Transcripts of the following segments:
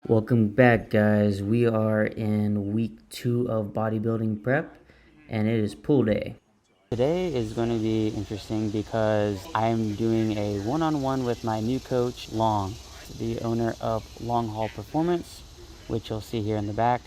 Welcome back, guys. We are in week 2 of bodybuilding prep, and it is pull day. Today is going to be interesting because I'm doing a one-on-one with my new coach, Long, the owner of Long Haul Performance, which you'll see here in the back.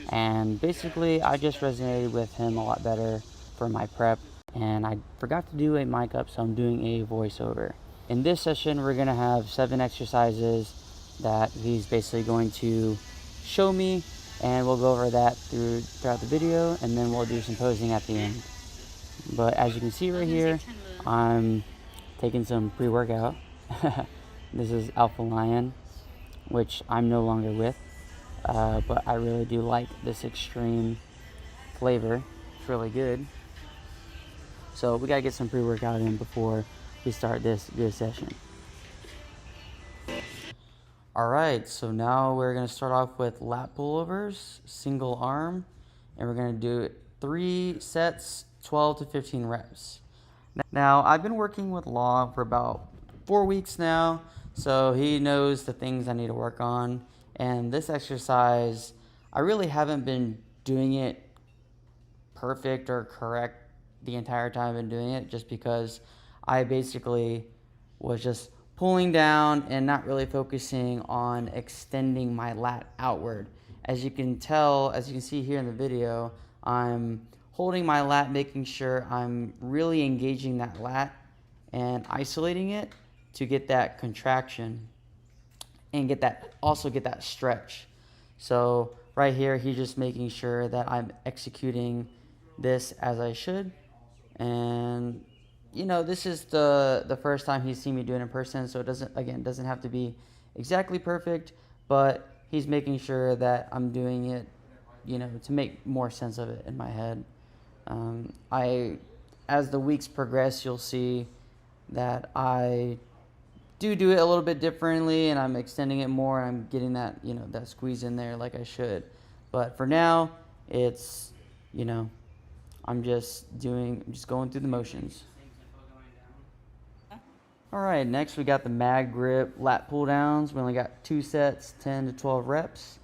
And basically, I just resonated with him a lot better for my prep, and I forgot to do a mic up, so I'm doing a voiceover. In this session, we're going to have 7 exercises that he's basically going to show me, and we'll go over that throughout the video, and then we'll do some posing at the end. But as you can see right here, I'm taking some pre-workout. This is Alpha Lion, which I'm no longer with, but I really do like this extreme flavor. It's really good. So we gotta get some pre-workout in before we start this good session. Alright, so now we're going to start off with lat pullovers, single arm, and we're going to do 3 sets, 12 to 15 reps. Now, I've been working with Long for about 4 weeks now, so he knows the things I need to work on. And this exercise, I really haven't been doing it perfect or correct the entire time I've been doing it, just because I basically was just pulling down and not really focusing on extending my lat outward. As you can tell, as you can see here in the video, I'm holding my lat, making sure I'm really engaging that lat and isolating it to get that contraction and also get that stretch. So right here, he's just making sure that I'm executing this as I should. And you know, this is the first time he's seen me do it in person, so it doesn't have to be exactly perfect, but he's making sure that I'm doing it, you know, to make more sense of it in my head. As the weeks progress, you'll see that I do it a little bit differently, and I'm extending it more, and I'm getting that, you know, that squeeze in there like I should. But for now, it's, you know, I'm just going through the motions. Alright, next we got the Mag Grip Lat Pulldowns. We only got 2 sets, 10 to 12 reps.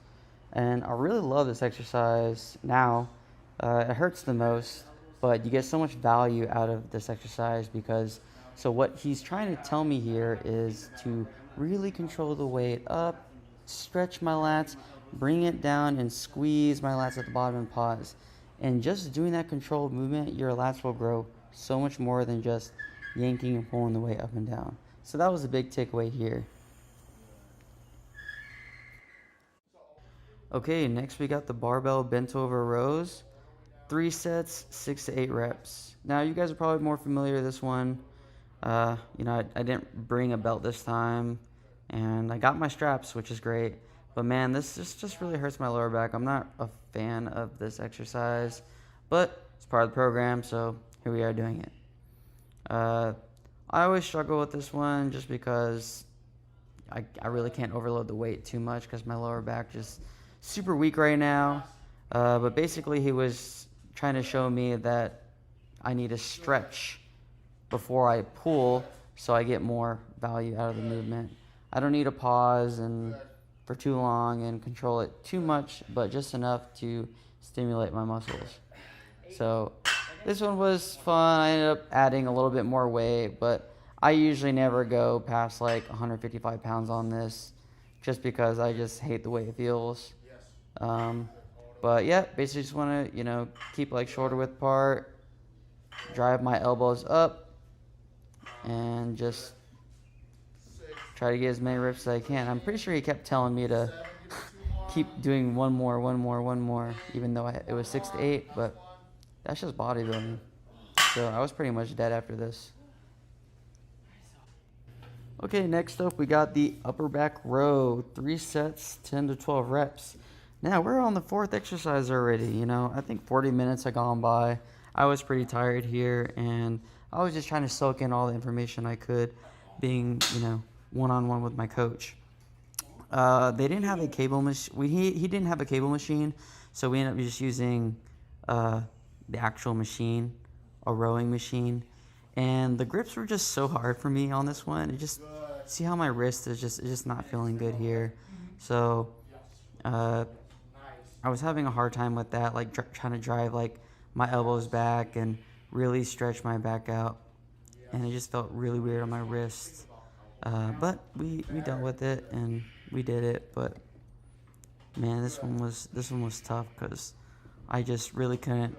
And I really love this exercise now. It hurts the most, but you get so much value out of this exercise because, so what he's trying to tell me here is to really control the weight up, stretch my lats, bring it down, and squeeze my lats at the bottom and pause. And just doing that controlled movement, your lats will grow so much more than just yanking and pulling the weight up and down. So that was a big takeaway here. Okay, next we got the Barbell Bent Over Rows. 3 sets, 6 to 8 reps. Now you guys are probably more familiar with this one. You know, I didn't bring a belt this time, and I got my straps, which is great. But man, this just really hurts my lower back. I'm not a fan of this exercise, but it's part of the program, so here we are doing it. I always struggle with this one just because I really can't overload the weight too much because my lower back just super weak right now. But basically he was trying to show me that I need to stretch before I pull so I get more value out of the movement. I don't need to pause and for too long and control it too much, but just enough to stimulate my muscles. So this one was fun. I ended up adding a little bit more weight, but I usually never go past like 155 pounds on this just because I just hate the way it feels. But yeah, basically just want to, you know, keep like shoulder width apart, drive my elbows up, and just try to get as many reps as I can. I'm pretty sure he kept telling me to keep doing one more, even though it was 6 to 8, but that's just bodybuilding. So I was pretty much dead after this. Okay, next up we got the upper back row. 3 sets, 10 to 12 reps. Now we're on the 4th exercise already. You know, I think 40 minutes had gone by. I was pretty tired here, and I was just trying to soak in all the information I could, being, you know, one-on-one with my coach. They didn't have a cable machine. He didn't have a cable machine, so we ended up just using the actual machine, a rowing machine. And the grips were just so hard for me on this one. See how my wrist is just not feeling good here. So Uh, I was having a hard time with that, like trying to drive like my elbows back and really stretch my back out, and it just felt really weird on my wrists. But we dealt with it and we did it. But man, this one was tough because I just really couldn't.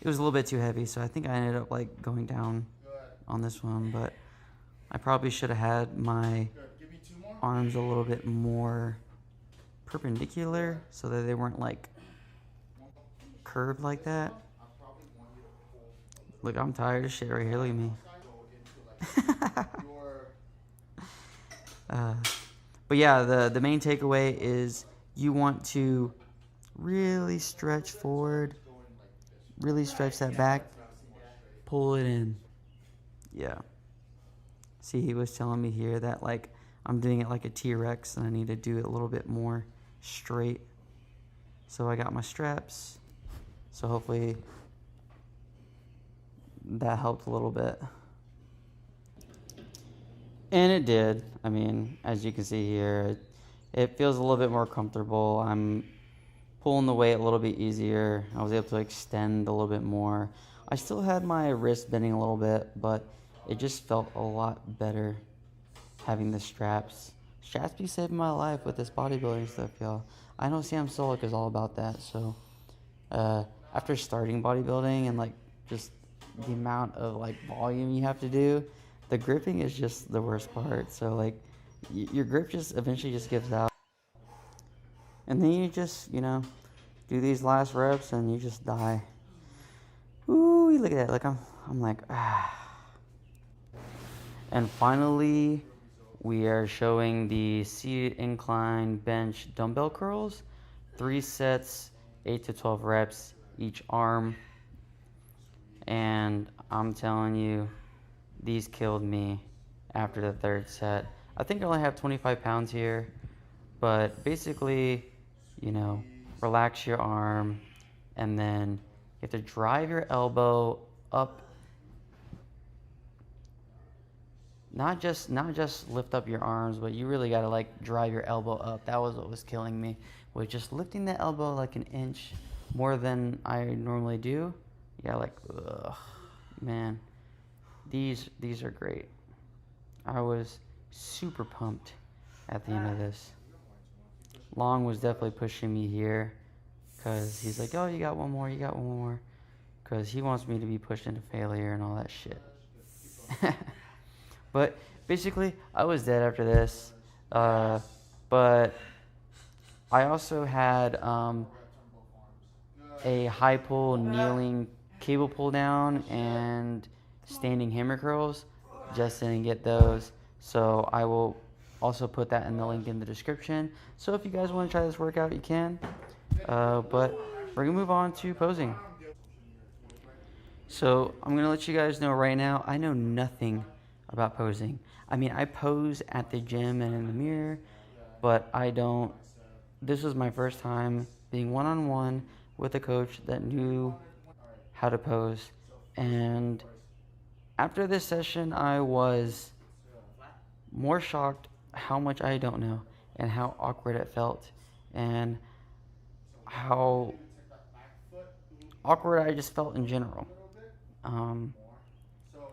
It was a little bit too heavy, so I think I ended up like going down on this one. But I probably should have had my arms a little bit more perpendicular so that they weren't like curved like that. Look, I'm tired of shit right here. Look at me. uh, but yeah, the main takeaway is you want to really stretch forward, really stretch that back, pull it in. Yeah. See, he was telling me here that like I'm doing it like a T-Rex and I need to do it a little bit more straight. So I got my straps. So hopefully that helped a little bit. And it did. I mean, as you can see here, it feels a little bit more comfortable. I'm pulling the weight a little bit easier. I was able to extend a little bit more. I still had my wrist bending a little bit, but it just felt a lot better having the straps. Straps be saving my life with this bodybuilding stuff, y'all. I know Sam Solik is all about that. So after starting bodybuilding and like just the amount of like volume you have to do, the gripping is just the worst part. So like your grip just eventually just gives out, and then you just do these last reps and you just die. Ooh, look at that! Like I'm like ah. And finally, we are showing the seated incline bench dumbbell curls. 3 sets, 8 to 12 reps each arm. And I'm telling you, these killed me after the 3rd set. I think I only have 25 pounds here, but basically, relax your arm, and then you have to drive your elbow up. Not just lift up your arms, but you really gotta like drive your elbow up. That was what was killing me, was just lifting the elbow like an inch more than I normally do. Yeah, like, ugh, man, these are great. I was super pumped at the end of this. Long was definitely pushing me here, because he's like, oh, you got one more, because he wants me to be pushed into failure and all that shit. But basically, I was dead after this. But I also had a high pull kneeling cable pull down and standing hammer curls. Just didn't get those. So I will also put that in the link in the description. So if you guys want to try this workout, you can. But we're going to move on to posing. So I'm going to let you guys know right now, I know nothing about posing. I mean, I pose at the gym and in the mirror, but I don't. This was my first time being one-on-one with a coach that knew how to pose. And after this session, I was more shocked how much I don't know and how awkward it felt and how awkward I just felt in general.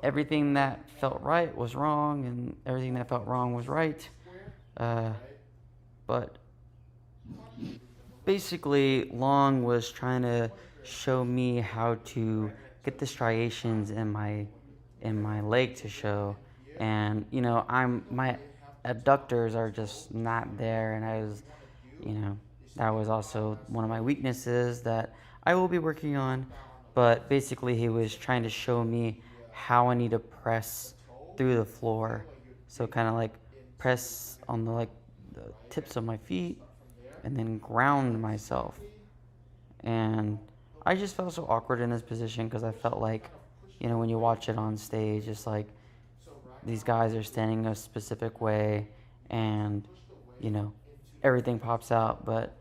Everything that felt right was wrong, and everything that felt wrong was right. But basically, Long was trying to show me how to get the striations in my leg to show, and my abductors are just not there, and that was also one of my weaknesses that I will be working on. But basically, he was trying to show me how I need to press through the floor. So kind of like press on the tips of my feet and then ground myself. And I just felt so awkward in this position because I felt like, when you watch it on stage, it's like these guys are standing a specific way and, everything pops out. But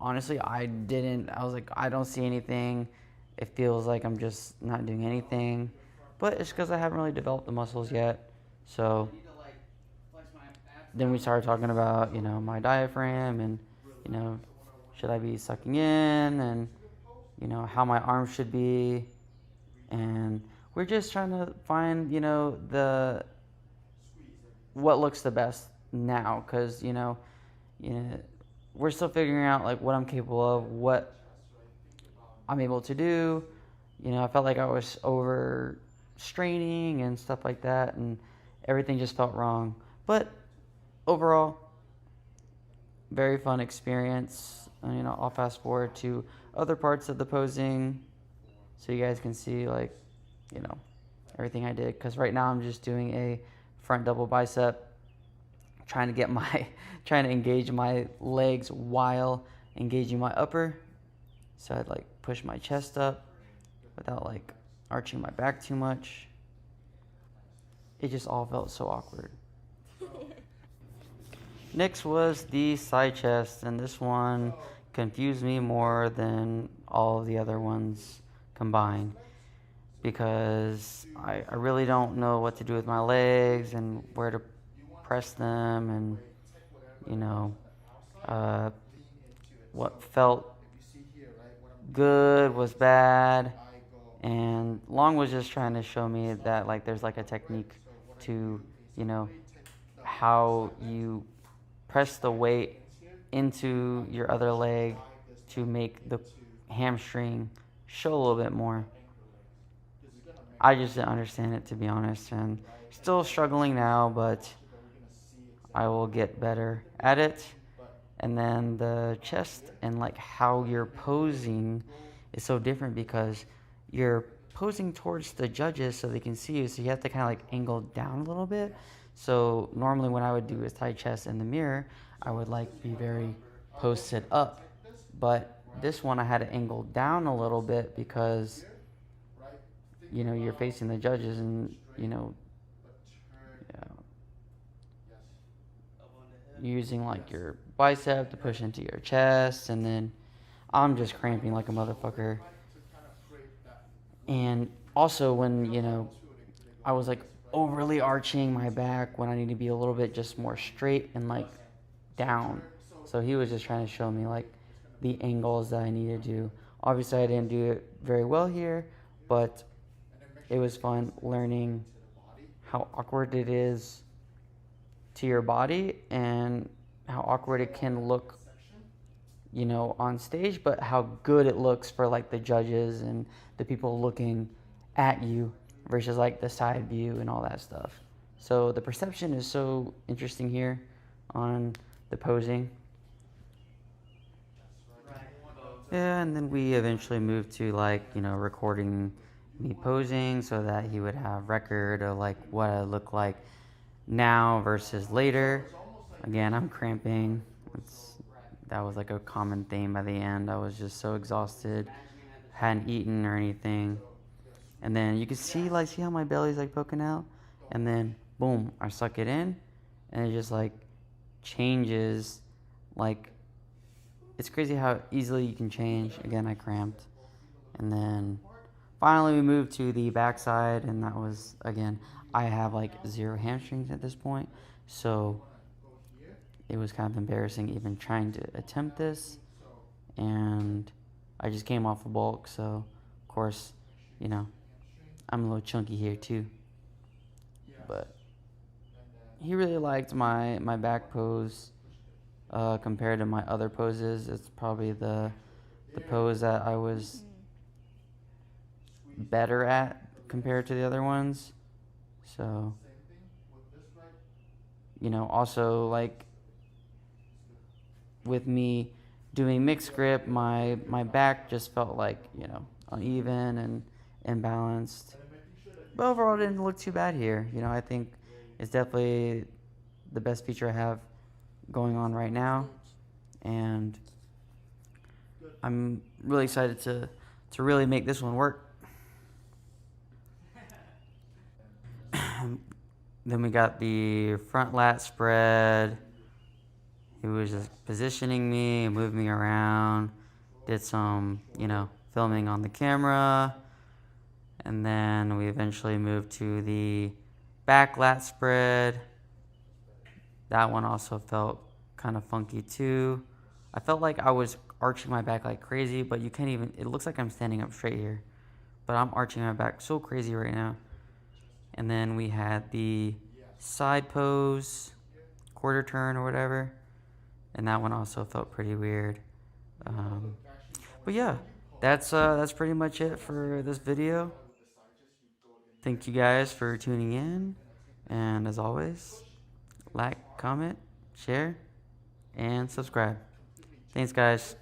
honestly, I was like, I don't see anything. It feels like I'm just not doing anything, but it's because I haven't really developed the muscles yet. So then we started talking about, my diaphragm and you know, should I be sucking in, and, you know, how my arms should be. And we're just trying to find, you know, what looks the best now, because, you know, we're still figuring out like what I'm capable of, what I'm able to do. You know, I felt like I was over straining and stuff like that, and everything just felt wrong. But overall, very fun experience. You know, I'll fast forward to other parts of the posing so you guys can see, like, you know, everything I did. Because right now I'm just doing a front double bicep, trying to get my, trying to engage my legs while engaging my upper. So I'd like push my chest up without like arching my back too much. It just all felt so awkward. Next was the side chest, and this one confused me more than all of the other ones combined, because I really don't know what to do with my legs and where to press them, and, you know, what felt good was bad. And Long was just trying to show me that like there's like a technique to, you know, how you press the weight into your other leg to make the hamstring show a little bit more. I just didn't understand it, to be honest, and still struggling now, but I will get better at it. And then the chest and like how you're posing is so different, because you're posing towards the judges so they can see you, so you have to kind of like angle down a little bit. So normally when I would do a side chest in the mirror, I would like be very posted up, but this one I had to angle down a little bit because, you know, you're facing the judges, and, you know, using like your bicep to push into your chest, and then I'm just cramping like a motherfucker. And also when, you know, I was like overly arching my back when I need to be a little bit just more straight and like down. So he was just trying to show me like the angles that I need to do. Obviously I didn't do it very well here, but it was fun learning how awkward it is to your body, and how awkward it can look, you know, on stage, but how good it looks for like the judges and the people looking at you versus like the side view and all that stuff. So the perception is so interesting here on the posing. Yeah, and then we eventually moved to like, you know, recording me posing so that he would have record of like what I look like now versus later. Again, I'm cramping. That was like a common theme by the end. I was just so exhausted, hadn't eaten or anything. And then you can see like, see how my belly's like poking out? And then boom, I suck it in, and it just like changes. Like, it's crazy how easily you can change. Again, I cramped. And then finally we moved to the backside, and that was, again, I have like 0 hamstrings at this point, so it was kind of embarrassing even trying to attempt this. And I just came off a bulk, so of course, you know, I'm a little chunky here too. But he really liked my back pose compared to my other poses. It's probably the pose that I was better at compared to the other ones. So, you know, also like with me doing mixed grip, my back just felt like, you know, uneven and imbalanced. But overall, it didn't look too bad here. You know, I think it's definitely the best feature I have going on right now, and I'm really excited to really make this one work. Then we got the front lat spread. He was just positioning me, moving me around, did some, you know, filming on the camera. And then we eventually moved to the back lat spread. That one also felt kind of funky too. I felt like I was arching my back like crazy, but you can't even, it looks like I'm standing up straight here, but I'm arching my back so crazy right now. And then we had the side pose, quarter turn or whatever, and that one also felt pretty weird. But yeah, that's pretty much it for this video. Thank you guys for tuning in, and as always, like, comment, share, and subscribe. Thanks, guys.